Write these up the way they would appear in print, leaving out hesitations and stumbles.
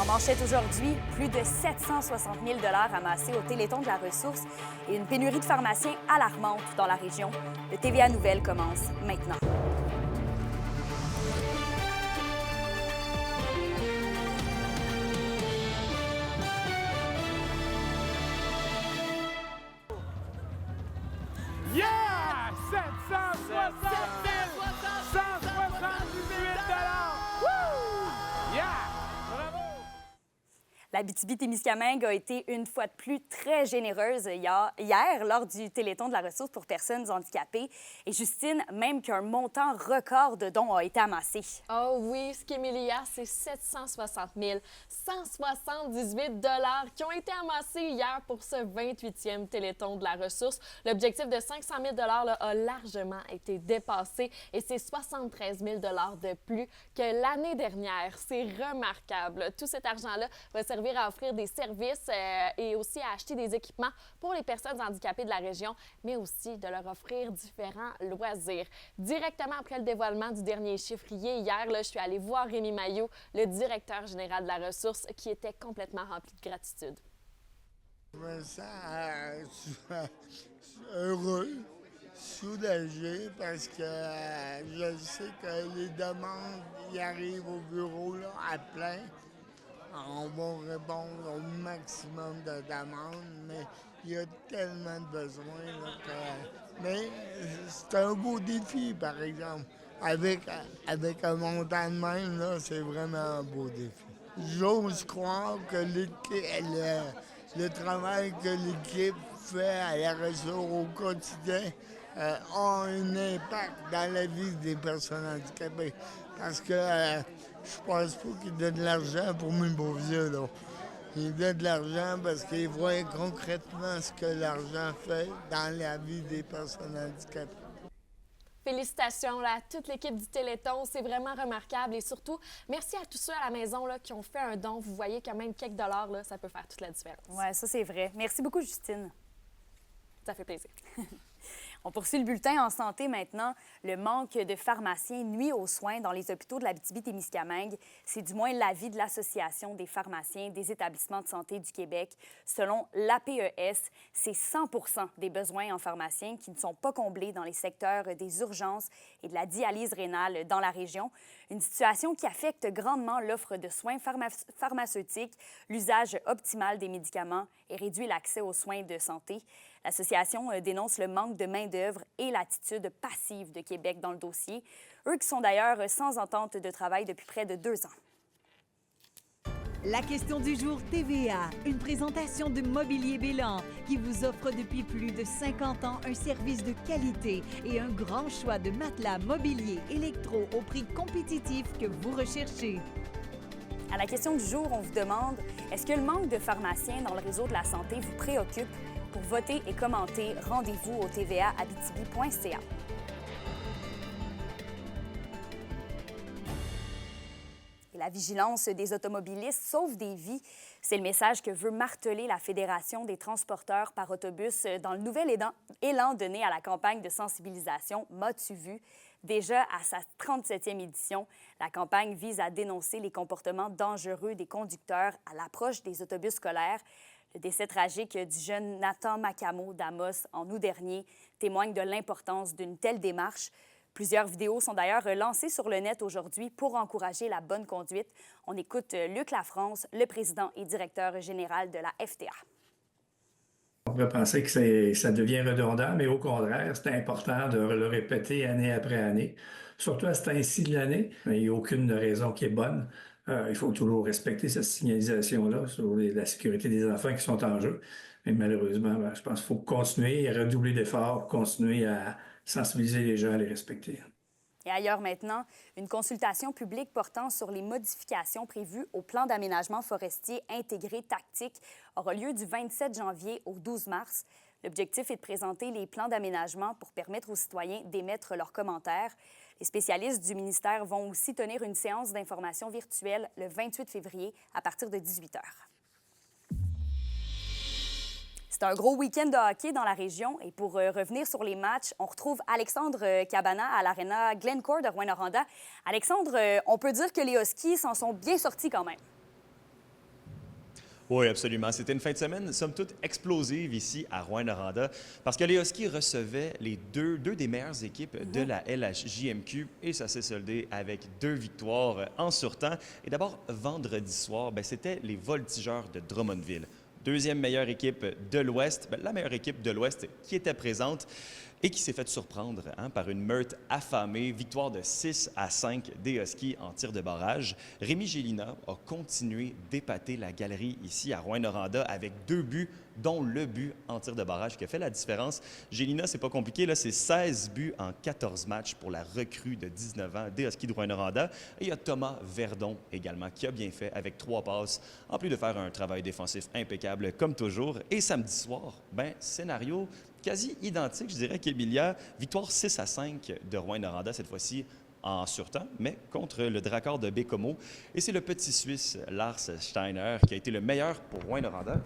En manchette aujourd'hui, plus de 760 000 amassés au Téléthon de la ressource et une pénurie de pharmaciens alarmante dans la région. Le TVA Nouvelles commence maintenant. Yeah! 760 178 $! Woo! Yeah! Bravo! L'Abitibi-Témiscamingue a été une fois de plus très généreuse hier lors du Téléthon de la ressource pour personnes handicapées. Et Justine, même qu'un montant record de dons a été amassé. Oh oui, ce qui est milliard, c'est 760 178 $ qui ont été amassés hier pour ce 28e Téléthon de la ressource. L'objectif de 500 000 $ a largement été dépassé et c'est 73 000 $ de plus que l'année dernière. C'est remarquable. Tout cet argent-là va servir à offrir des services et aussi à acheter des équipements pour les personnes handicapées de la région, mais aussi de leur offrir différents loisirs. Directement après le dévoilement du dernier chiffrier, hier, je suis allée voir Rémi Maillot, le directeur général de la ressource, qui était complètement rempli de gratitude. Je me sens heureux, soulagé, parce que je sais que les demandes y arrivent au bureau là, à plein. On va répondre au maximum de demandes, mais il y a tellement de besoins. Là, Mais c'est un beau défi, par exemple. Avec un montant de même, là, c'est vraiment un beau défi. J'ose croire que le travail que l'équipe fait à la ressource au quotidien a un impact dans la vie des personnes handicapées. Parce que je pense pas qu'ils donnent de l'argent pour mes beaux vieux, là. Ils donnent de l'argent parce qu'ils voient concrètement ce que l'argent fait dans la vie des personnes handicapées. Félicitations à toute l'équipe du Téléthon, c'est vraiment remarquable et surtout, merci à tous ceux à la maison là, qui ont fait un don. Vous voyez quand même quelques dollars, là, ça peut faire toute la différence. Oui, ça c'est vrai. Merci beaucoup, Justine. Ça fait plaisir. On poursuit le bulletin en santé maintenant. Le manque de pharmaciens nuit aux soins dans les hôpitaux de l'Abitibi-Témiscamingue. C'est du moins l'avis de l'Association des pharmaciens des établissements de santé du Québec. Selon l'APES, c'est 100 % des besoins en pharmaciens qui ne sont pas comblés dans les secteurs des urgences et de la dialyse rénale dans la région. Une situation qui affecte grandement l'offre de soins pharmaceutiques, l'usage optimal des médicaments et réduit l'accès aux soins de santé. L'association dénonce le manque de main-d'œuvre et l'attitude passive de Québec dans le dossier, eux qui sont d'ailleurs sans entente de travail depuis près de 2 ans. La question du jour TVA, une présentation de Mobilier Bélan qui vous offre depuis plus de 50 ans un service de qualité et un grand choix de matelas mobilier électro au prix compétitif que vous recherchez. À la question du jour, on vous demande, est-ce que le manque de pharmaciens dans le réseau de la santé vous préoccupe? Pour voter et commenter, rendez-vous au tvaabitibi.ca. Et la vigilance des automobilistes sauve des vies. C'est le message que veut marteler la Fédération des transporteurs par autobus dans le nouvel élan donné à la campagne de sensibilisation M'as-tu vu? Déjà à sa 37e édition, la campagne vise à dénoncer les comportements dangereux des conducteurs à l'approche des autobus scolaires. Le décès tragique du jeune Nathan Macamo d'Amos en août dernier témoigne de l'importance d'une telle démarche. Plusieurs vidéos sont d'ailleurs lancées sur le net aujourd'hui pour encourager la bonne conduite. On écoute Luc Lafrance, le président et directeur général de la FTA. On pourrait penser que ça devient redondant, mais au contraire, c'est important de le répéter année après année, surtout à ce temps-ci de l'année. Il n'y a aucune raison qui est bonne. Il faut toujours respecter cette signalisation-là sur la sécurité des enfants qui sont en jeu. Mais malheureusement, je pense qu'il faut continuer à redoubler d'efforts, continuer à sensibiliser les gens à les respecter. Et ailleurs maintenant, une consultation publique portant sur les modifications prévues au plan d'aménagement forestier intégré tactique aura lieu du 27 janvier au 12 mars. L'objectif est de présenter les plans d'aménagement pour permettre aux citoyens d'émettre leurs commentaires. Les spécialistes du ministère vont aussi tenir une séance d'information virtuelle le 28 février à partir de 18 h. C'est un gros week-end de hockey dans la région. Et pour revenir sur les matchs, on retrouve Alexandre Cabana à l'Arena Glencore de Rouyn-Noranda. Alexandre, on peut dire que les Huskies s'en sont bien sortis quand même. Oui, absolument. C'était une fin de semaine, somme toute, explosive ici à Rouyn-Noranda parce que les Huskies recevaient les deux des meilleures équipes de la LHJMQ et ça s'est soldé avec 2 victoires en surtemps. Et d'abord, vendredi soir, c'était les Voltigeurs de Drummondville. Deuxième meilleure équipe de l'Ouest, la meilleure équipe de l'Ouest qui était présente et qui s'est fait surprendre par une meurtre affamée. Victoire de 6-5 des Huskies en tir de barrage. Rémi Gélina a continué d'épater la galerie ici à Rouyn-Noranda avec 2 buts, dont le but en tir de barrage qui a fait la différence. Gélina, c'est pas compliqué, là, c'est 16 buts en 14 matchs pour la recrue de 19 ans des Huskies de Rouyn-Noranda. Et il y a Thomas Verdon également qui a bien fait avec 3 passes, en plus de faire un travail défensif impeccable comme toujours. Et samedi soir, scénario quasi identique, je dirais qu'Emilia, victoire 6-5 de Rouyn-Noranda cette fois-ci en surtemps, mais contre le Drakkar de Bécomo. Et c'est le petit Suisse Lars Steiner qui a été le meilleur pour Rouyn-Noranda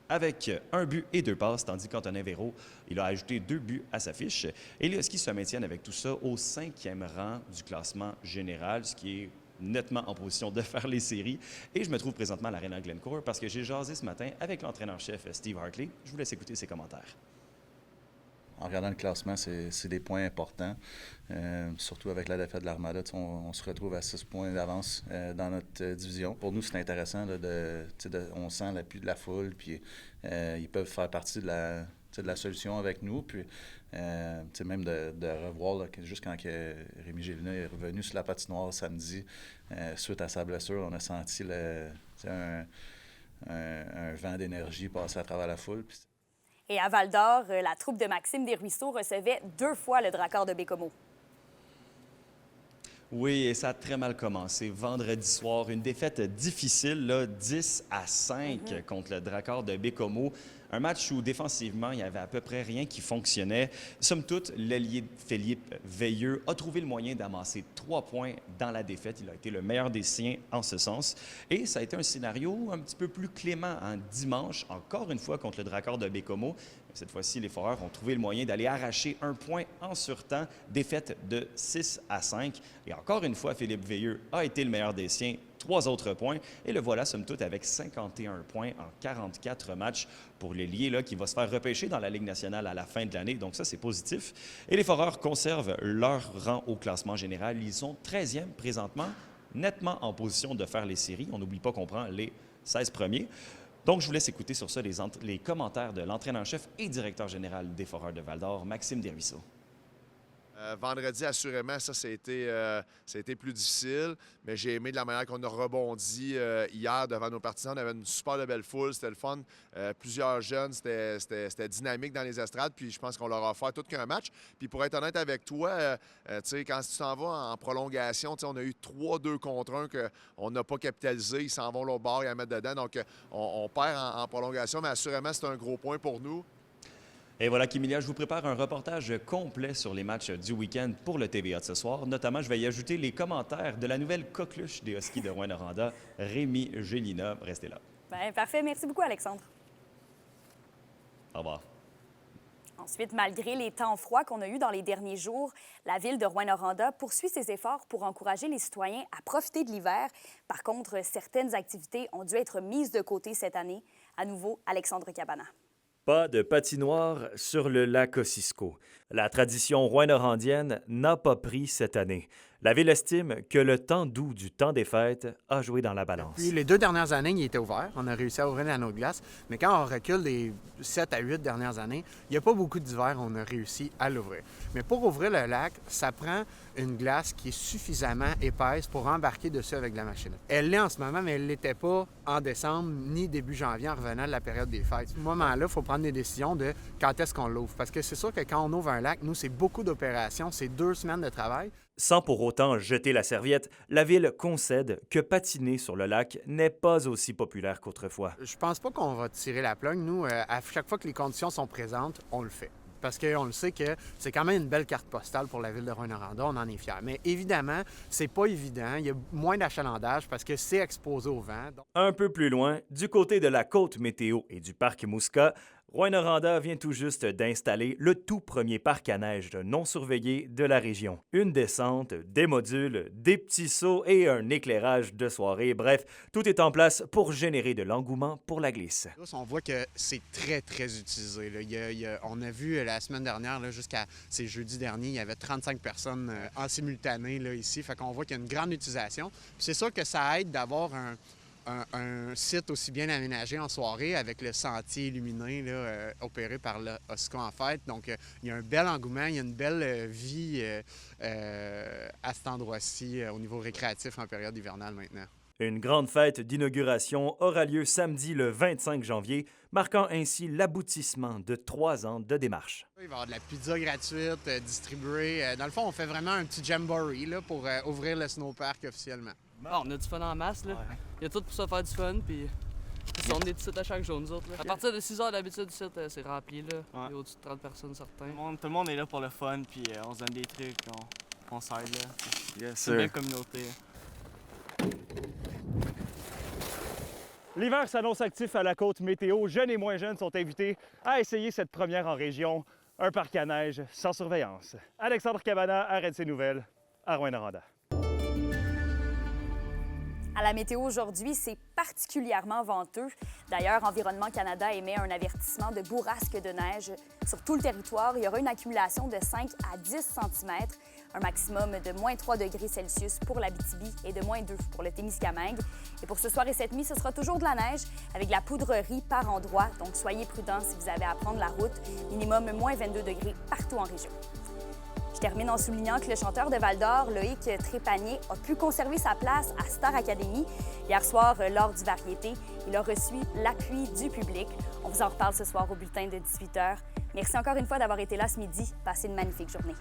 avec 1 but et 2 passes, tandis qu'Antonin Véro, il a ajouté 2 buts à sa fiche. Et les Huskies se maintiennent avec tout ça au 5e rang du classement général, ce qui est nettement en position de faire les séries. Et je me trouve présentement à l'Arena Glencore parce que j'ai jasé ce matin avec l'entraîneur-chef Steve Hartley. Je vous laisse écouter ses commentaires. En regardant le classement, c'est des points importants. Surtout avec la défaite de l'Armada, on se retrouve à 6 points d'avance dans notre division. Pour nous, c'est intéressant. On sent l'appui de la foule, puis ils peuvent faire partie de la solution avec nous. Puis même de revoir, là, juste quand Rémi Gélina est revenu sur la patinoire samedi, suite à sa blessure, on a senti un vent d'énergie passer à travers la foule. Puis, et à Val-d'Or, la troupe de Maxime Desruisseaux recevait 2 fois le Drakkar de Bécomo. Oui, et ça a très mal commencé. Vendredi soir, une défaite difficile, là, 10-5 contre le Drakkar de Bécomo. Un match où, défensivement, il n'y avait à peu près rien qui fonctionnait. Somme toute, l'ailier Philippe Veilleux a trouvé le moyen d'amasser 3 points dans la défaite. Il a été le meilleur des siens en ce sens. Et ça a été un scénario un petit peu plus clément en dimanche, encore une fois contre le Drakkar de Bécomo. Cette fois-ci, les Foreurs ont trouvé le moyen d'aller arracher 1 point en surtemps, défaite de 6-5. Et encore une fois, Philippe Veilleux a été le meilleur des siens, 3 autres points. Et le voilà, somme toute, avec 51 points en 44 matchs pour l'ailier qui va se faire repêcher dans la Ligue nationale à la fin de l'année. Donc ça, c'est positif. Et les Foreurs conservent leur rang au classement général. Ils sont 13e présentement, nettement en position de faire les séries. On n'oublie pas qu'on prend les 16 premiers. Donc, je vous laisse écouter sur ça les commentaires de l'entraîneur-chef et directeur général des Foreurs de Val-d'Or, Maxime Desruisseaux. Vendredi, assurément, ça a été plus difficile, mais j'ai aimé de la manière qu'on a rebondi hier devant nos partisans. On avait une super belle foule, c'était le fun. Plusieurs jeunes, c'était dynamique dans les estrades, puis je pense qu'on leur a offert tout qu'un match. Puis pour être honnête avec toi, quand tu t'en vas en prolongation, on a eu 3-2 contre 1 qu'on n'a pas capitalisé. Ils s'en vont l'autre bord et à mettre dedans. Donc, on perd en prolongation, mais assurément, c'est un gros point pour nous. Et voilà qu'Emilia, je vous prépare un reportage complet sur les matchs du week-end pour le TVA de ce soir. Notamment, je vais y ajouter les commentaires de la nouvelle coqueluche des Huskies de Rouyn-Noranda, Rémi Gélina. Restez là. Parfait. Merci beaucoup, Alexandre. Au revoir. Ensuite, malgré les temps froids qu'on a eus dans les derniers jours, la ville de Rouyn-Noranda poursuit ses efforts pour encourager les citoyens à profiter de l'hiver. Par contre, certaines activités ont dû être mises de côté cette année. À nouveau, Alexandre Cabana. Pas de patinoire sur le lac Kosciuszko. La tradition rouyn-norandienne n'a pas pris cette année. La ville estime que le temps doux du temps des fêtes a joué dans la balance. Puis les 2 dernières années, il était ouvert. On a réussi à ouvrir l'anneau de glace. Mais quand on recule des 7 à 8 dernières années, il n'y a pas beaucoup d'hiver, on a réussi à l'ouvrir. Mais pour ouvrir le lac, ça prend une glace qui est suffisamment épaisse pour embarquer dessus avec la machine. Elle l'est en ce moment, mais elle ne l'était pas en décembre ni début janvier en revenant de la période des fêtes. À ce moment-là, il faut prendre des décisions de quand est-ce qu'on l'ouvre. Parce que c'est sûr que quand on ouvre un lac, nous, c'est beaucoup d'opérations, c'est 2 semaines de travail. Sans pour autant jeter la serviette, la ville concède que patiner sur le lac n'est pas aussi populaire qu'autrefois. Je pense pas qu'on va tirer la plug. Nous, à chaque fois que les conditions sont présentes, on le fait. Parce qu'on le sait que c'est quand même une belle carte postale pour la ville de Rouyn-Noranda, on en est fiers. Mais évidemment, c'est pas évident, il y a moins d'achalandage parce que c'est exposé au vent. Un peu plus loin, du côté de la côte météo et du parc Muska, Rouyn-Noranda vient tout juste d'installer le tout premier parc à neige non surveillé de la région. Une descente, des modules, des petits sauts et un éclairage de soirée. Bref, tout est en place pour générer de l'engouement pour la glisse. On voit que c'est très, très utilisé. Là. On a vu la semaine dernière, jusqu'à jeudi dernier, il y avait 35 personnes en simultané là, ici. Fait qu'on voit qu'il y a une grande utilisation. Puis c'est sûr que ça aide d'avoir un site aussi bien aménagé en soirée avec le sentier illuminé là, opéré par l'OSCO en fait. Donc, il y a un bel engouement, il y a une belle vie à cet endroit-ci au niveau récréatif en période hivernale maintenant. Une grande fête d'inauguration aura lieu samedi le 25 janvier, marquant ainsi l'aboutissement de 3 ans de démarche. Il va y avoir de la pizza gratuite distribuée. Dans le fond, on fait vraiment un petit jamboree là, pour ouvrir le snowpark officiellement. Bon, on a du fun en masse, là. Ouais. Il y a tout pour se faire du fun, puis on est des sites à chaque jour, nous autres. Là. À partir de 6 heures d'habitude, du site, c'est rempli, là. Ouais. Il y a au-dessus de 30 personnes, certains. Tout le monde est là pour le fun, puis on se donne des trucs, on s'aide, là. C'est une belle communauté. L'hiver s'annonce actif à la côte météo. Jeunes et moins jeunes sont invités à essayer cette première en région, un parc à neige sans surveillance. Alexandre Cabana, RNC Nouvelles, à Rouyn-Noranda. À la météo aujourd'hui, c'est particulièrement venteux. D'ailleurs, Environnement Canada émet un avertissement de bourrasque de neige sur tout le territoire. Il y aura une accumulation de 5 à 10 cm, un maximum de moins 3 degrés Celsius pour l'Abitibi et de moins 2 pour le Témiscamingue. Et pour ce soir et cette nuit, ce sera toujours de la neige avec de la poudrerie par endroits. Donc, soyez prudents si vous avez à prendre la route. Minimum moins 22 degrés partout en région. Je termine en soulignant que le chanteur de Val-d'Or, Loïc Trépanier, a pu conserver sa place à Star Academy. Hier soir, lors du Variété, il a reçu l'appui du public. On vous en reparle ce soir au bulletin de 18h. Merci encore une fois d'avoir été là ce midi. Passez une magnifique journée.